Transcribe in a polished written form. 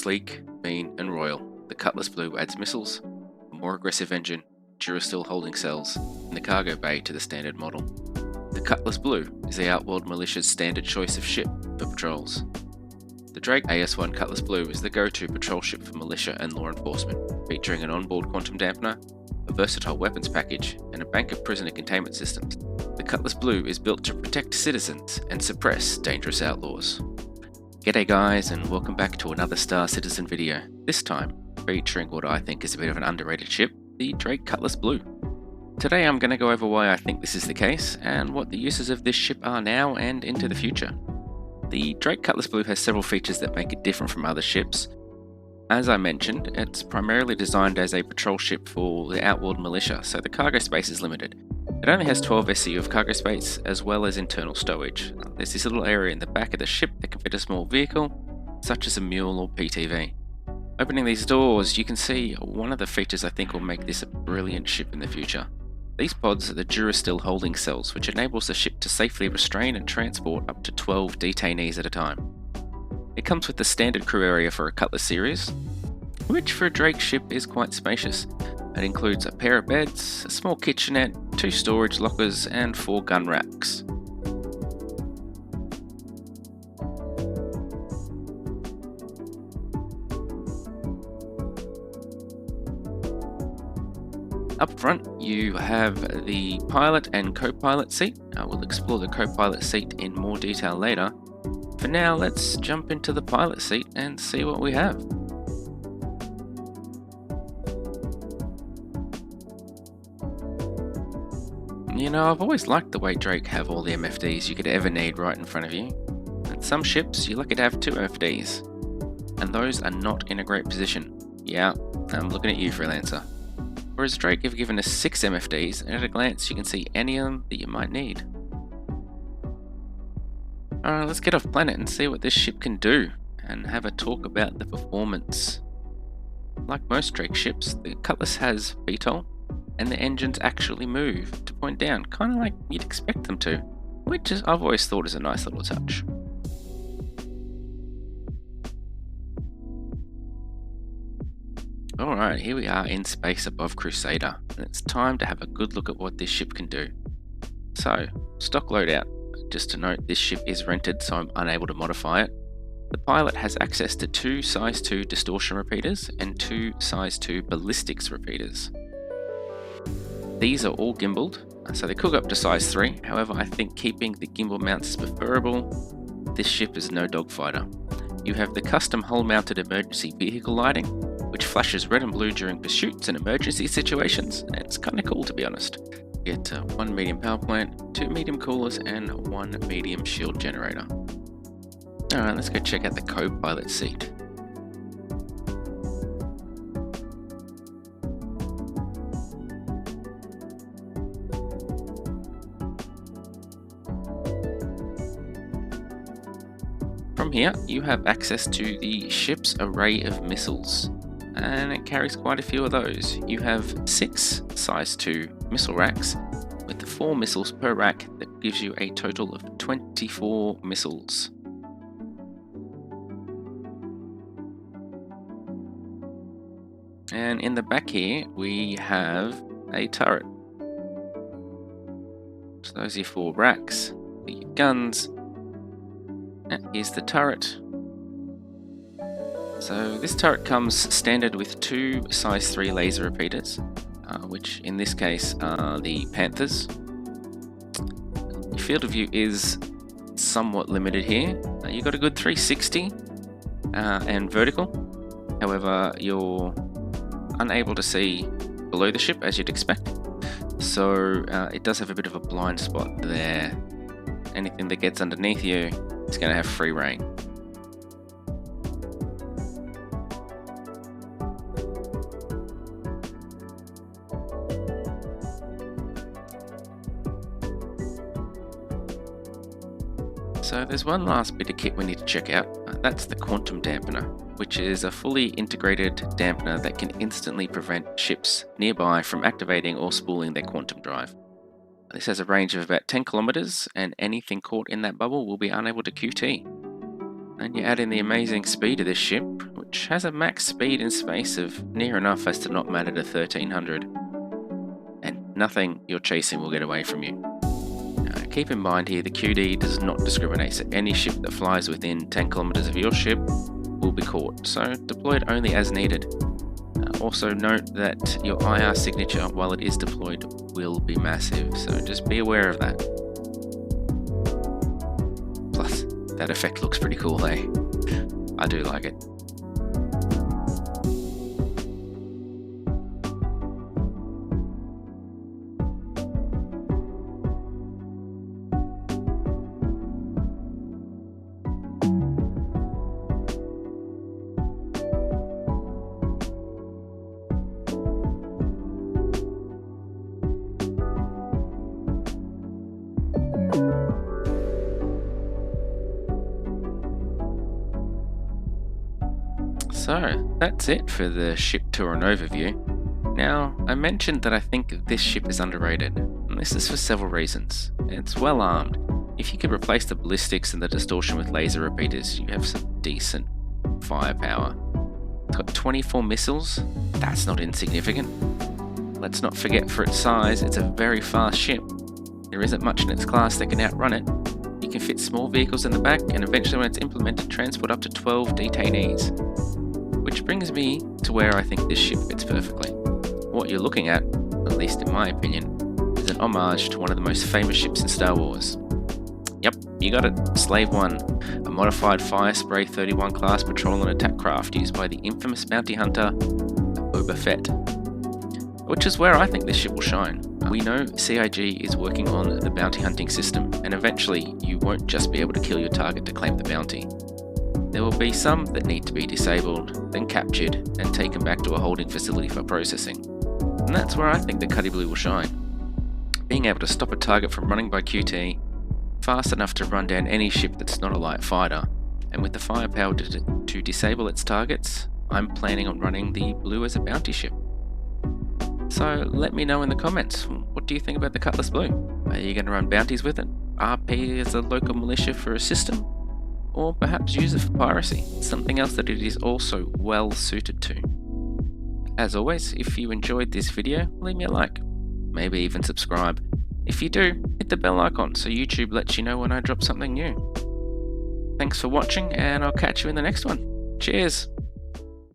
sleek, mean and royal, the Cutlass Blue adds missiles, a more aggressive engine, Durasteel holding cells, and the cargo bay to the standard model. The Cutlass Blue is the Outworld Militia's standard choice of ship for patrols. The Drake AS-1 Cutlass Blue is the go-to patrol ship for militia and law enforcement, featuring an onboard quantum dampener, a versatile weapons package, and a bank of prisoner containment systems. The Cutlass Blue is built to protect citizens and suppress dangerous outlaws. G'day guys, and welcome back to another Star Citizen video, this time featuring what I think is a bit of an underrated ship, the Drake Cutlass Blue. Today I'm going to go over why I think this is the case, and what the uses of this ship are now and into the future. The Drake Cutlass Blue has several features that make it different from other ships. As I mentioned, it's primarily designed as a patrol ship for the Outworld Militia, so the cargo space is limited. It only has 12 SCU of cargo space, as well as internal stowage. There's this little area in the back of the ship that can fit a small vehicle, such as a mule or PTV. Opening these doors, you can see one of the features I think will make this a brilliant ship in the future. These pods are the Durasteel holding cells, which enables the ship to safely restrain and transport up to 12 detainees at a time. It comes with the standard crew area for a Cutlass series, which for a Drake ship is quite spacious. It includes a pair of beds, a small kitchenette, 2 storage lockers, and 4 gun racks. Up front, you have the pilot and co-pilot seat. We'll explore the co-pilot seat in more detail later. For now, let's jump into the pilot seat and see what we have. You know, I've always liked the way Drake have all the MFDs you could ever need right in front of you. At some ships, you're lucky to have 2 MFDs, and those are not in a great position. Yeah, I'm looking at you, freelancer. Whereas Drake have given us 6 MFDs, and at a glance you can see any of them that you might need. Alright, let's get off planet and see what this ship can do, and have a talk about the performance. Like most Drake ships, the Cutlass has VTOL, and the engines actually move to point down, kind of like you'd expect them to, which I've always thought is a nice little touch. Alright, here we are in space above Crusader, and it's time to have a good look at what this ship can do. So, stock loadout. Just to note, this ship is rented, so I'm unable to modify it. The pilot has access to 2 size 2 distortion repeaters and 2 size 2 ballistics repeaters. These are all gimbaled, so they could go up to size 3, however I think keeping the gimbal mounts is preferable. This ship is no dogfighter. You have the custom hull-mounted emergency vehicle lighting, which flashes red and blue during pursuits and emergency situations, and it's kinda cool to be honest. You get 1 medium power plant, 2 medium coolers, and 1 medium shield generator. Alright, let's go check out the co-pilot seat. From here, you have access to the ship's array of missiles, and it carries quite a few of those. You have 6 size 2 missile racks, with 4 missiles per rack that gives you a total of 24 missiles. And in the back here, we have a turret. So those are your 4 racks, your guns. Here's the turret. So this turret comes standard with 2 size 3 laser repeaters, which in this case are the Panthers. Your field of view is somewhat limited here. You've got a good 360 and vertical. However, you're unable to see below the ship as you'd expect. So it does have a bit of a blind spot there. Anything that gets underneath you, it's going to have free reign. So there's one last bit of kit we need to check out. That's the quantum dampener, which is a fully integrated dampener that can instantly prevent ships nearby from activating or spooling their quantum drive. This has a range of about 10 kilometers, and anything caught in that bubble will be unable to QT. And you add in the amazing speed of this ship, which has a max speed in space of near enough as to not matter to 1300, and nothing you're chasing will get away from you. Keep in mind here, the QD does not discriminate, so any ship that flies within 10 kilometers of your ship will be caught, so deploy it only as needed. Also note that your IR signature, while it is deployed, will be massive, so just be aware of that. Plus, that effect looks pretty cool, eh? I do like it. So, that's it for the ship tour and overview. Now, I mentioned that I think this ship is underrated, and this is for several reasons. It's well armed. If you could replace the ballistics and the distortion with laser repeaters, you have some decent firepower. It's got 24 missiles, that's not insignificant. Let's not forget, for its size, it's a very fast ship. There isn't much in its class that can outrun it. You can fit small vehicles in the back, and eventually when it's implemented, transport up to 12 detainees. Which brings me to where I think this ship fits perfectly. What you're looking at least in my opinion, is an homage to one of the most famous ships in Star Wars. Yep, you got it, Slave One, a modified Firespray 31 class patrol and attack craft used by the infamous bounty hunter Boba Fett. Which is where I think this ship will shine. We know CIG is working on the bounty hunting system, and eventually you won't just be able to kill your target to claim the bounty. There will be some that need to be disabled, then captured, and taken back to a holding facility for processing. And that's where I think the Cuddy Blue will shine. Being able to stop a target from running by QT, fast enough to run down any ship that's not a light fighter, and with the firepower to disable its targets, I'm planning on running the Blue as a bounty ship. So let me know in the comments, what do you think about the Cutlass Blue? Are you going to run bounties with it? RP as a local militia for a system? Or perhaps use it for piracy, something else that it is also well suited to. As always, if you enjoyed this video, leave me a like, maybe even subscribe. If you do, hit the bell icon so YouTube lets you know when I drop something new. Thanks for watching, and I'll catch you in the next one. Cheers!